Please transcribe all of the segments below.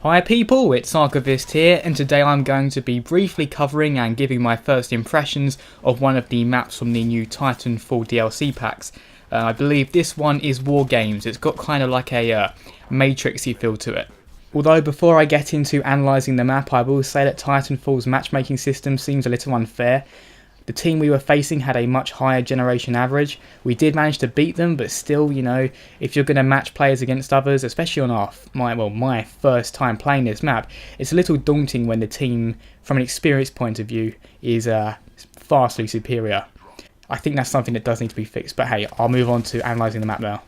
Hi people, it's Archivist here, and today I'm going to be briefly covering and giving my first impressions of one of the maps from the new Titanfall DLC packs. I believe this one is War Games. It's got kind of like a Matrixy feel to it. Although before I get into analysing the map, I will say that Titanfall's matchmaking system seems a little unfair. The team we were facing had a much higher generation average. We did manage to beat them, but still, you know, if you're going to match players against others, especially on my first time playing this map, it's a little daunting when the team, from an experience point of view, is vastly superior. I think that's something that does need to be fixed, but hey, I'll move on to analysing the map now.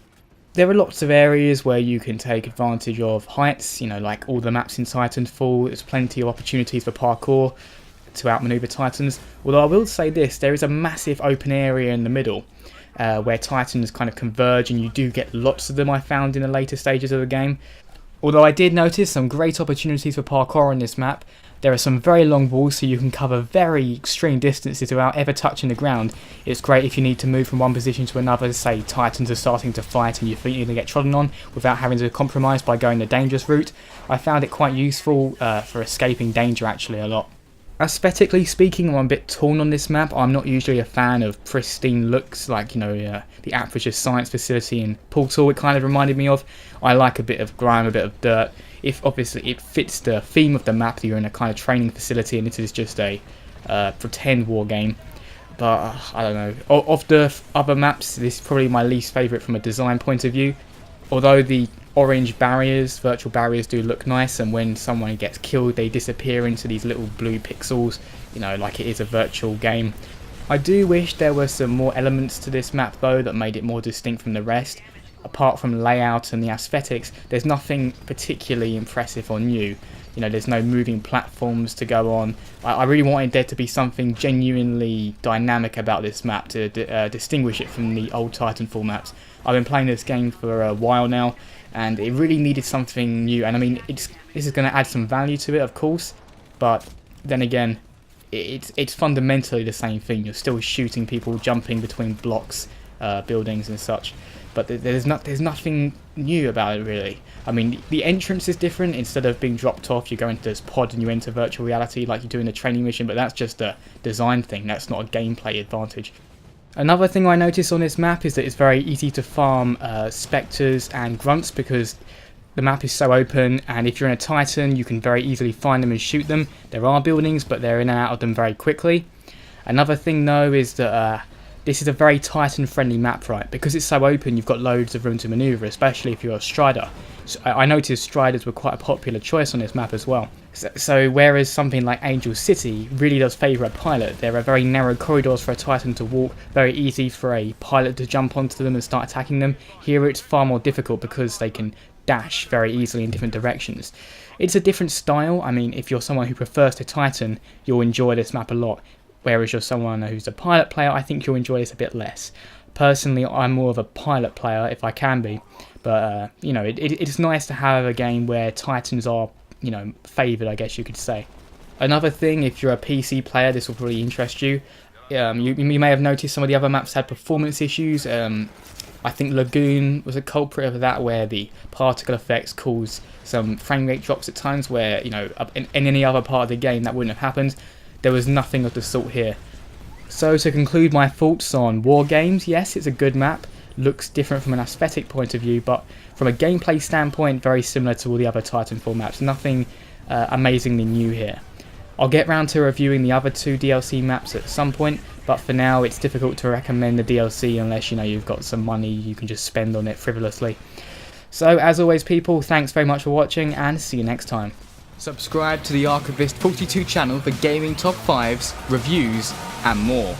There are lots of areas where you can take advantage of heights, you know, like all the maps in Titanfall. There's plenty of opportunities for parkour to outmaneuver Titans. Although I will say this, there is a massive open area in the middle where Titans kind of converge, and you do get lots of them, I found, in the later stages of the game. Although I did notice some great opportunities for parkour on this map. There are some very long walls, so you can cover very extreme distances without ever touching the ground. It's great if you need to move from one position to another, say Titans are starting to fight and you think you're going to get trodden on, without having to compromise by going the dangerous route. I found it quite useful for escaping danger actually a lot. Aesthetically speaking, I'm a bit torn on this map. I'm not usually a fan of pristine looks like, you know, the Aperture Science Facility in Portal, it kind of reminded me of. I like a bit of grime, a bit of dirt. If obviously it fits the theme of the map, that you're in a kind of training facility and this is just a pretend war game. But I don't know. Of the other maps, this is probably my least favourite from a design point of view. Although the orange barriers, virtual barriers, do look nice, and when someone gets killed they disappear into these little blue pixels, you know, like it is a virtual game. I do wish there were some more elements to this map though that made it more distinct from the rest. Apart from layout and the aesthetics, there's nothing particularly impressive or new. You know, there's no moving platforms to go on. I really wanted there to be something genuinely dynamic about this map to distinguish it from the old Titanfall maps. I've been playing this game for a while now, and it really needed something new. And I mean, this is going to add some value to it, of course, but then again, it's fundamentally the same thing. You're still shooting people, jumping between blocks, buildings and such. But there's nothing new about it really. I mean, the entrance is different. Instead of being dropped off, you go into this pod and you enter virtual reality like you do in a training mission, but that's just a design thing. That's not a gameplay advantage. Another thing I noticed on this map is that it's very easy to farm spectres and grunts because the map is so open, and if you're in a Titan you can very easily find them and shoot them. There are buildings, but they're in and out of them very quickly. Another thing though is that this is a very Titan friendly map, right? Because it's so open, you've got loads of room to manoeuvre, especially if you're a Strider. So I noticed Striders were quite a popular choice on this map as well. So whereas something like Angel City really does favour a pilot, there are very narrow corridors for a Titan to walk, very easy for a pilot to jump onto them and start attacking them. Here it's far more difficult because they can dash very easily in different directions. It's a different style. I mean, if you're someone who prefers to Titan, you'll enjoy this map a lot. Whereas you're someone who's a pilot player, I think you'll enjoy this a bit less. Personally, I'm more of a pilot player if I can be, but you know, it's nice to have a game where Titans are, you know, favoured, I guess you could say. Another thing, if you're a PC player, this will probably interest you. You may have noticed some of the other maps had performance issues. I think Lagoon was a culprit of that, where the particle effects cause some frame rate drops at times where, you know, in any other part of the game that wouldn't have happened. There was nothing of the sort here. So to conclude my thoughts on War Games, yes, it's a good map, looks different from an aesthetic point of view, but from a gameplay standpoint, very similar to all the other Titanfall maps. Nothing amazingly new here. I'll get round to reviewing the other two DLC maps at some point, but for now it's difficult to recommend the DLC unless, you know, you've got some money you can just spend on it frivolously. So as always people, thanks very much for watching, and see you next time. Subscribe to the Archivist 42 channel for gaming top 5s, reviews and more.